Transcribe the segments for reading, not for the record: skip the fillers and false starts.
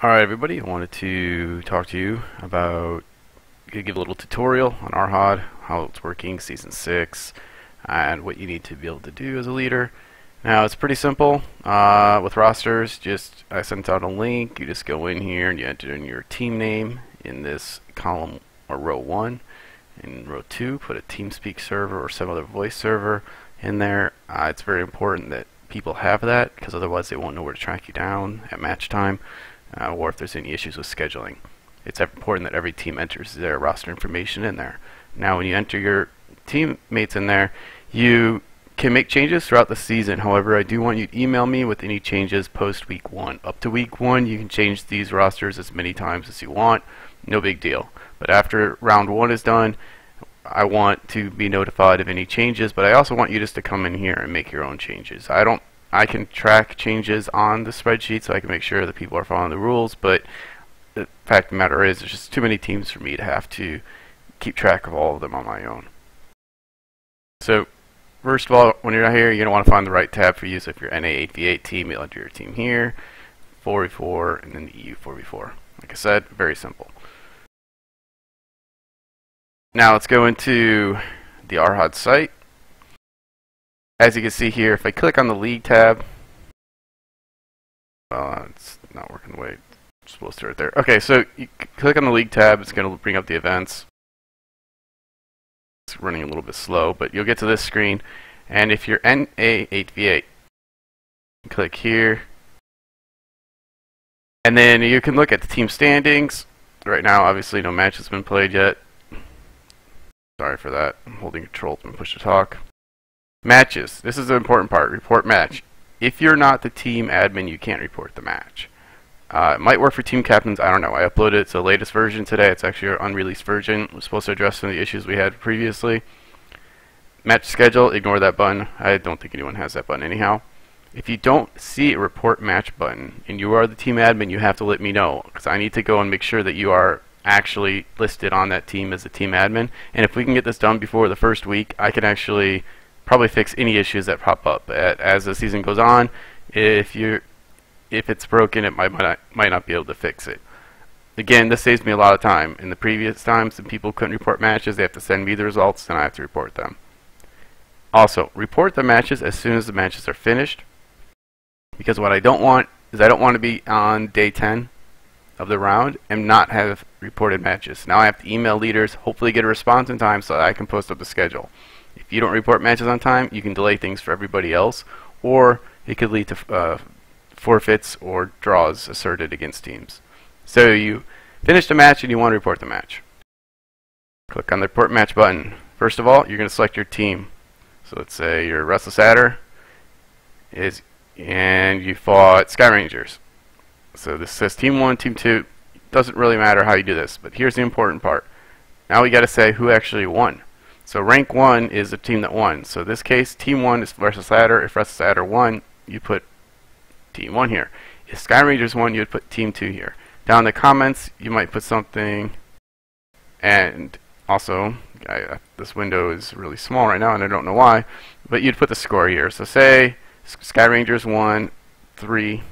Alright everybody, I wanted to talk to you about, give a little tutorial on RHoD, how it's working, Season 6, and what you need to be able to do as a leader. Now it's pretty simple with rosters. I sent out a link, you just go in here and you enter in your team name in this column or row 1. In row 2, put a TeamSpeak server or some other voice server in there. It's very important that people have that, because otherwise they won't know where to track you down at match time. Or if there's any issues with scheduling. It's important that every team enters their roster information in there. Now when you enter your teammates in there, you can make changes throughout the season. However, I do want you to email me with any changes post week 1. Up to week 1 you can change these rosters as many times as you want, no big deal. But after round 1 is done, I want to be notified of any changes, but I also want you just to come in here and make your own changes. I can track changes on the spreadsheet so I can make sure that people are following the rules, but the fact of the matter is there's just too many teams for me to have to keep track of all of them on my own. So first of all, when you're here, you're going to want to find the right tab for you. So if you're NA8v8 team, you'll enter your team here, 4v4, and then the EU 4v4. Like I said, very simple. Now let's go into the RHoD site. As you can see here, if I click on the League tab, it's not working the way it's supposed to right there. Okay, so you click on the League tab, it's going to bring up the events. It's running a little bit slow, but you'll get to this screen, and if you're NA8v8, click here, and then you can look at the team standings. Right now, obviously, no match has been played yet. Sorry for that. I'm holding Control to push to talk. Matches. This is the important part. Report match. If you're not the team admin, you can't report the match. It might work for team captains. I don't know. I uploaded it to the latest version today. It's actually our unreleased version. It was supposed to address some of the issues we had previously. Match schedule. Ignore that button. I don't think anyone has that button anyhow. If you don't see a report match button and you are the team admin, you have to let me know, because I need to go and make sure that you are actually listed on that team as a team admin. And if we can get this done before the first week, I can actually probably fix any issues that pop up as the season goes on. If it's broken, it might not be able to fix it. Again, this saves me a lot of time. In the previous times, when people couldn't report matches, they have to send me the results, and I have to report them. Also, report the matches as soon as the matches are finished, because what I don't want is I don't want to be on day 10 of the round and not have reported matches. Now I have to email leaders, hopefully get a response in time so that I can post up the schedule. If you don't report matches on time, you can delay things for everybody else, or it could lead to forfeits or draws asserted against teams. So you finish the match and you want to report the match. Click on the report match button. First of all, you're going to select your team. So let's say your Restless Adder and you fought Sky Rangers. So this says Team 1, Team 2. Doesn't really matter how you do this, but here's the important part. Now we got to say who actually won. So rank 1 is the team that won. So in this case, Team 1 is Restless Adder. If Restless Adder won, you put Team 1 here. If Sky Rangers won, you would put Team 2 here. Down in the comments, you might put something. And also, this window is really small right now, and I don't know why, but you'd put the score here. So say Sky Rangers won 3-1.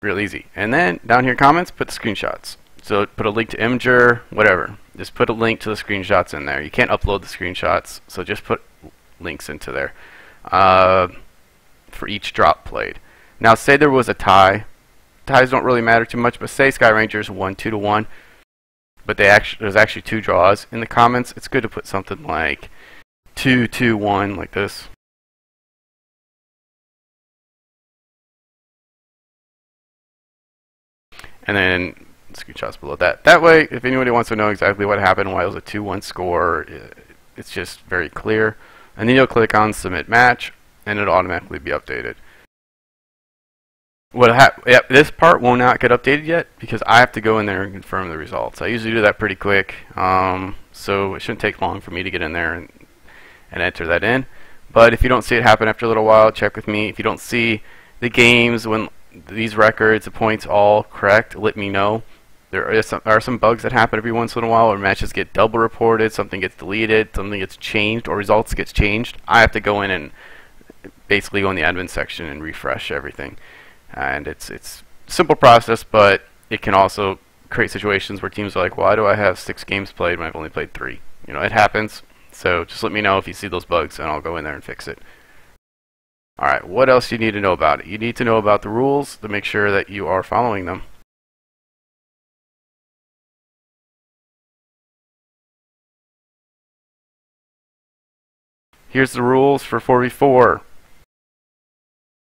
Real easy. And then down here, comments, put the screenshots. So put a link to Imgur, whatever. Just put a link to the screenshots in there. You can't upload the screenshots, so just put links into there for each drop played. Now say there was a tie. Ties don't really matter too much, but say Sky Rangers won 2-1, but there's actually 2 draws. In the comments, it's good to put something like 2-2-1 like this. And then screenshots below that. That way, if anybody wants to know exactly what happened, why it was a 2-1 score, it's just very clear. And then you'll click on Submit Match, and it'll automatically be updated. This part will not get updated yet, because I have to go in there and confirm the results. I usually do that pretty quick, so it shouldn't take long for me to get in there and enter that in. But if you don't see it happen after a little while, check with me. If you don't see the games when these records, the points all correct, let me know. There are some bugs that happen every once in a while where matches get double reported, something gets deleted, something gets changed, or results gets changed. I have to go in and basically go in the admin section and refresh everything. And it's a simple process, but it can also create situations where teams are like, why do I have 6 games played when I've only played 3? You know, it happens. So just let me know if you see those bugs, and I'll go in there and fix it. Alright, what else do you need to know about it? You need to know about the rules to make sure that you are following them. Here's the rules for 4v4.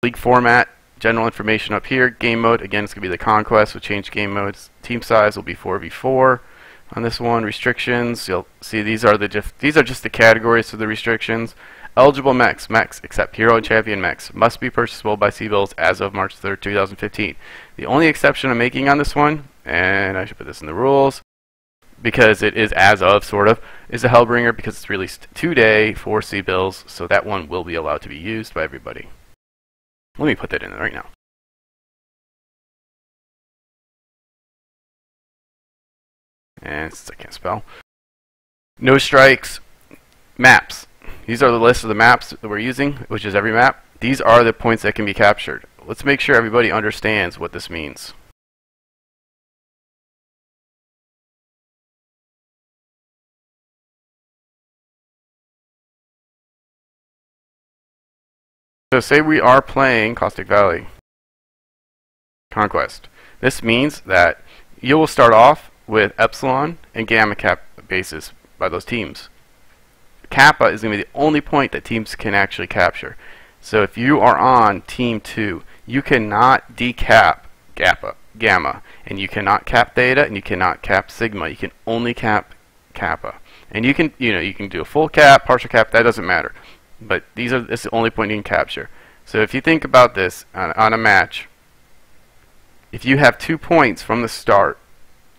League format, general information up here. Game mode, again, it's going to be the Conquest with changed game modes. Team size will be 4v4 on this one. Restrictions, you'll see these are just the categories for the restrictions. Eligible mechs except Hero and Champion mechs must be purchasable by C-Bills as of March 3rd, 2015. The only exception I'm making on this one, and I should put this in the rules, because it is as of, sort of, is the Hellbringer, because it's released today for C-Bills, so that one will be allowed to be used by everybody. Let me put that in right now. And since I can't spell. No strikes. Maps. These are the list of the maps that we're using, which is every map. These are the points that can be captured. Let's make sure everybody understands what this means. So say we are playing Caustic Valley Conquest. This means that you will start off with Epsilon and Gamma Cap bases by those teams. Kappa is going to be the only point that teams can actually capture. So if you are on Team 2, you cannot decap Gamma, and you cannot cap Theta, and you cannot cap Sigma. You can only cap Kappa. And you can do a full cap, partial cap, that doesn't matter. But this is the only point you can capture. So if you think about this on a match, if you have 2 points from the start,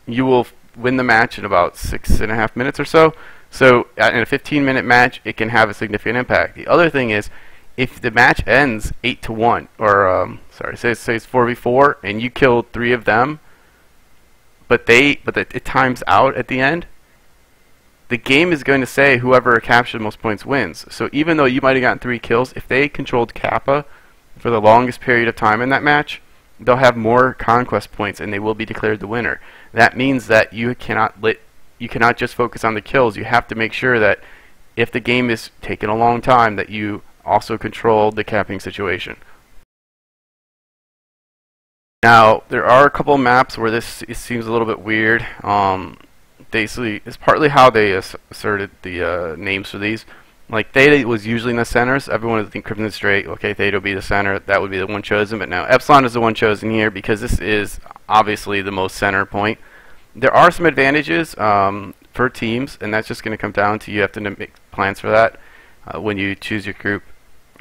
you will win the match in about 6.5 minutes or so. So in a 15-minute match, it can have a significant impact. The other thing is, if the match ends 8-1, or say it's 4v4, and you killed 3 of them, but it times out at the end, the game is going to say whoever captured the most points wins. So even though you might have gotten 3 kills, if they controlled Kappa for the longest period of time in that match, they'll have more conquest points and they will be declared the winner. That means that you cannot just focus on the kills. You have to make sure that if the game is taking a long time, that you also control the capping situation. Now, there are a couple maps where it seems a little bit weird. It's partly how they asserted the names for these. Like Theta was usually in the centers. Everyone would think Crimson Strait, okay, Theta would be the center. That would be the one chosen. But now Epsilon is the one chosen here because this is obviously the most center point. There are some advantages for teams, and that's just going to come down to you have to make plans for that when you choose your group.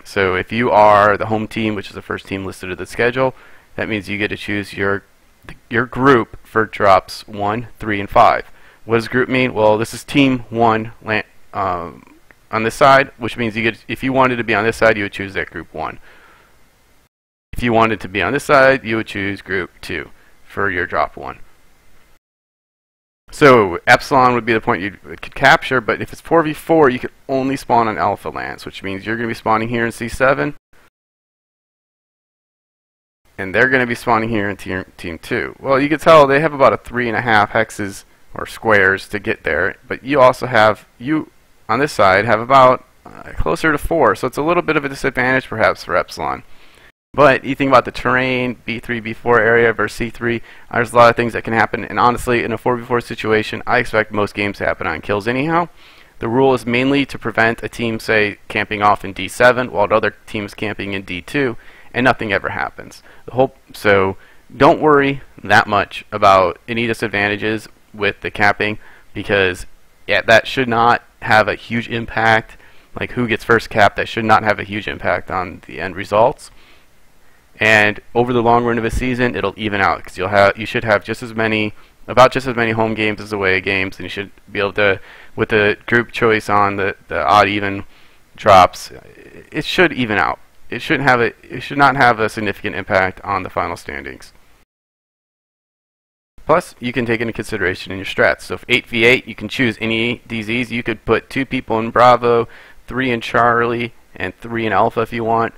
So if you are the home team, which is the first team listed in the schedule, that means you get to choose your group for drops 1, 3, and 5. What does group mean? Well, this is team 1 on this side, which means if you wanted to be on this side, you would choose that group 1. If you wanted to be on this side, you would choose group 2 for your drop 1. So Epsilon would be the point you could capture, but if it's 4v4, you could only spawn on Alpha lands, which means you're going to be spawning here in C7, and they're going to be spawning here in Team 2. Well, you can tell they have about a 3.5 hexes or squares to get there, but you also have, on this side, have about closer to 4, so it's a little bit of a disadvantage perhaps for Epsilon. But you think about the terrain, B3, B4 area versus C3, there's a lot of things that can happen, and honestly, in a 4v4 situation, I expect most games to happen on kills anyhow. The rule is mainly to prevent a team, say, camping off in D7 while the other team's camping in D2, and nothing ever happens. So don't worry that much about any disadvantages with the capping, because that should not have a huge impact, like who gets first cap, that should not have a huge impact on the end results. And over the long run of a season, it'll even out, because you should have about just as many home games as away games, and you should be able to, with the group choice on the odd even drops, it should even out. It should not have a significant impact on the final standings. Plus, you can take into consideration in your strats. So if 8v8, you can choose any DZs. You could put 2 people in Bravo, 3 in Charlie, and 3 in Alpha if you want.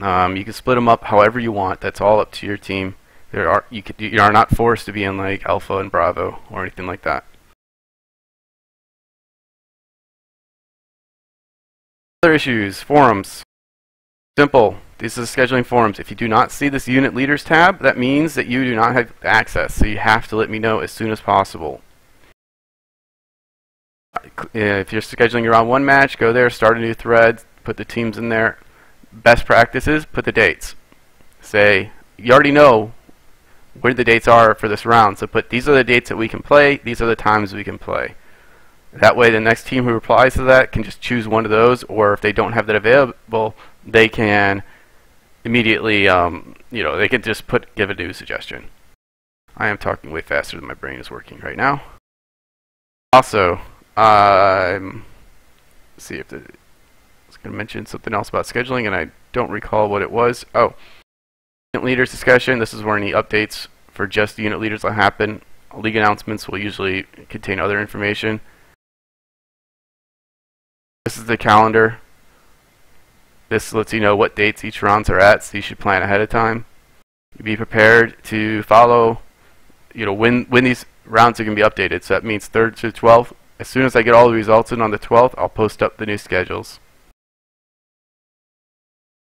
You can split them up however you want. That's all up to your team. You are not forced to be in like Alpha and Bravo or anything like that. Other issues, forums. Simple. This is scheduling forums. If you do not see this unit leaders tab, that means that you do not have access. So you have to let me know as soon as possible. If you're scheduling your round 1 match, go there, start a new thread, put the teams in there. Best practices, put the dates. Say, you already know where the dates are for this round, so put these are the dates that we can play, these are the times we can play. That way the next team who replies to that can just choose one of those, or if they don't have that available, they can immediately, they can just give a new suggestion. I am talking way faster than my brain is working right now. Also, see if I was going to mention something else about scheduling, and I don't recall what it was. Oh, unit leaders discussion. This is where any updates for just the unit leaders will happen. League announcements will usually contain other information. This is the calendar. This lets you know what dates each rounds are at, so you should plan ahead of time. Be prepared to follow, when these rounds are going to be updated. So that means 3rd to 12th. As soon as I get all the results in on the 12th, I'll post up the new schedules.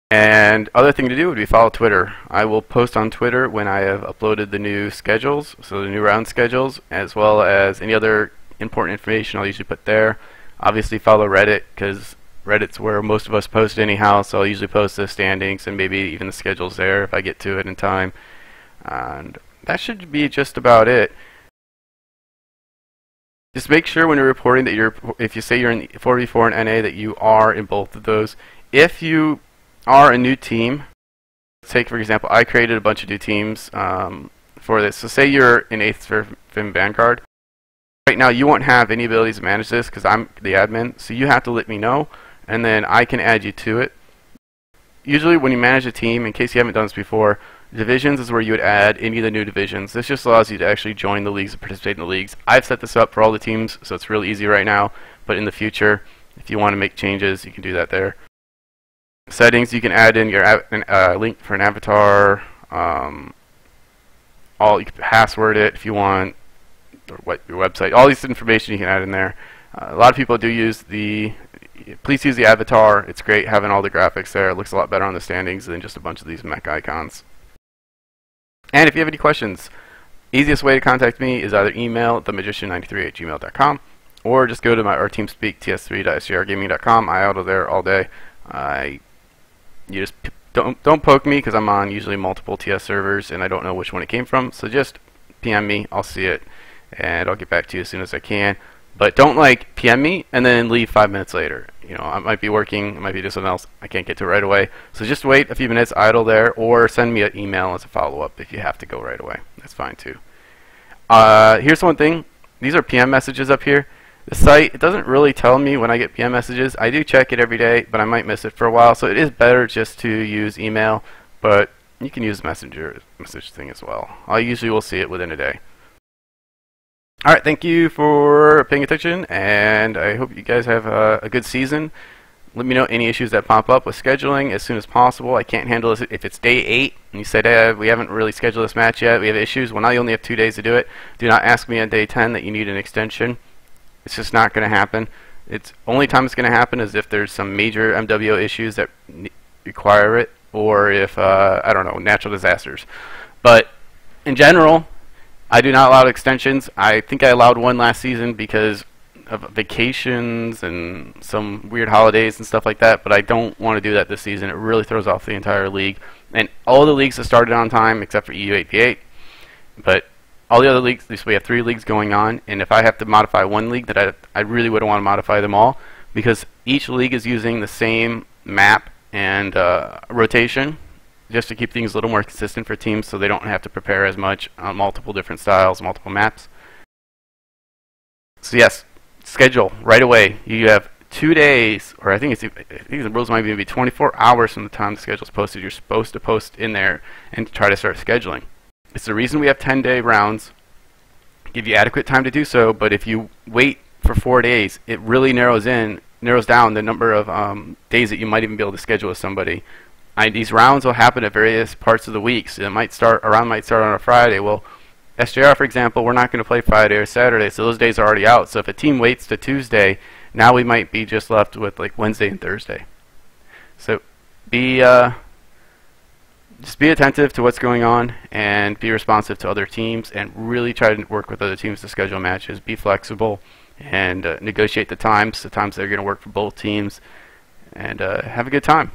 And other thing to do would be follow Twitter. I will post on Twitter when I have uploaded the new schedules, so the new round schedules, as well as any other important information I'll usually put there. Obviously follow Reddit, because Reddit's where most of us post anyhow, so I'll usually post the standings and maybe even the schedules there if I get to it in time. And that should be just about it. Just make sure when you're reporting that if you say you're in 4v4 and NA, that you are in both of those. If you are a new team, take for example, I created a bunch of new teams for this. So say you're in 8th Fim Vanguard. Right now you won't have any abilities to manage this because I'm the admin, so you have to let me know, and then I can add you to it. Usually when you manage a team, in case you haven't done this before, divisions is where you would add any of the new divisions. This just allows you to actually join the leagues and participate in the leagues. I've set this up for all the teams, so it's really easy right now, but in the future, if you want to make changes, you can do that there. Settings, you can add in your link for an avatar, you can password it if you want, or your website, all this information you can add in there. A lot of people do use please use the avatar. It's great having all the graphics there. It looks a lot better on the standings than just a bunch of these mech icons. And if you have any questions, easiest way to contact me is either email themagician93@gmail.com or just go to our TeamSpeak ts3.sgrgaming.com. I auto there all day. You just don't poke me because I'm on usually multiple TS servers and I don't know which one it came from. So just PM me, I'll see it, and I'll get back to you as soon as I can. But don't PM me and then leave 5 minutes later. I might be working, it might be doing something else, I can't get to it right away. So just wait a few minutes, idle there, or send me an email as a follow-up if you have to go right away. That's fine too. Here's one thing. These are PM messages up here. The site, it doesn't really tell me when I get PM messages. I do check it every day, but I might miss it for a while. So it is better just to use email, but you can use message thing as well. I usually will see it within a day. Alright, thank you for paying attention, and I hope you guys have a good season. Let me know any issues that pop up with scheduling as soon as possible. I can't handle this if it's day 8 and you said, hey, we haven't really scheduled this match yet, we have issues. Well, now you only have 2 days to do it. Do not ask me on day 10 that you need an extension. It's just not going to happen. It's only time it's going to happen is if there's some major MWO issues that require it, or if I don't know, natural disasters. But in general, I do not allow extensions. I think I allowed one last season because of vacations and some weird holidays and stuff like that, but I don't want to do that this season. It really throws off the entire league. And all the leagues have started on time except for EU8P8. But all the other leagues, at least we have 3 leagues going on, and if I have to modify one league, that I really wouldn't want to modify them all, because each league is using the same map and rotation, just to keep things a little more consistent for teams so they don't have to prepare as much on multiple different styles, multiple maps. So yes, schedule right away. You have 2 days, or I think the rules might even be 24 hours from the time the schedule is posted. You're supposed to post in there and try to start scheduling. It's the reason we have 10-day rounds. Give you adequate time to do so, but if you wait for 4 days, it really narrows down the number of days that you might even be able to schedule with somebody. these rounds will happen at various parts of the week. So a round might start on a Friday. Well, SJR, for example, we're not going to play Friday or Saturday, so those days are already out. So if a team waits to Tuesday, now we might be just left with like Wednesday and Thursday. So just be attentive to what's going on and be responsive to other teams, and really try to work with other teams to schedule matches. Be flexible and negotiate the times that are going to work for both teams, and have a good time.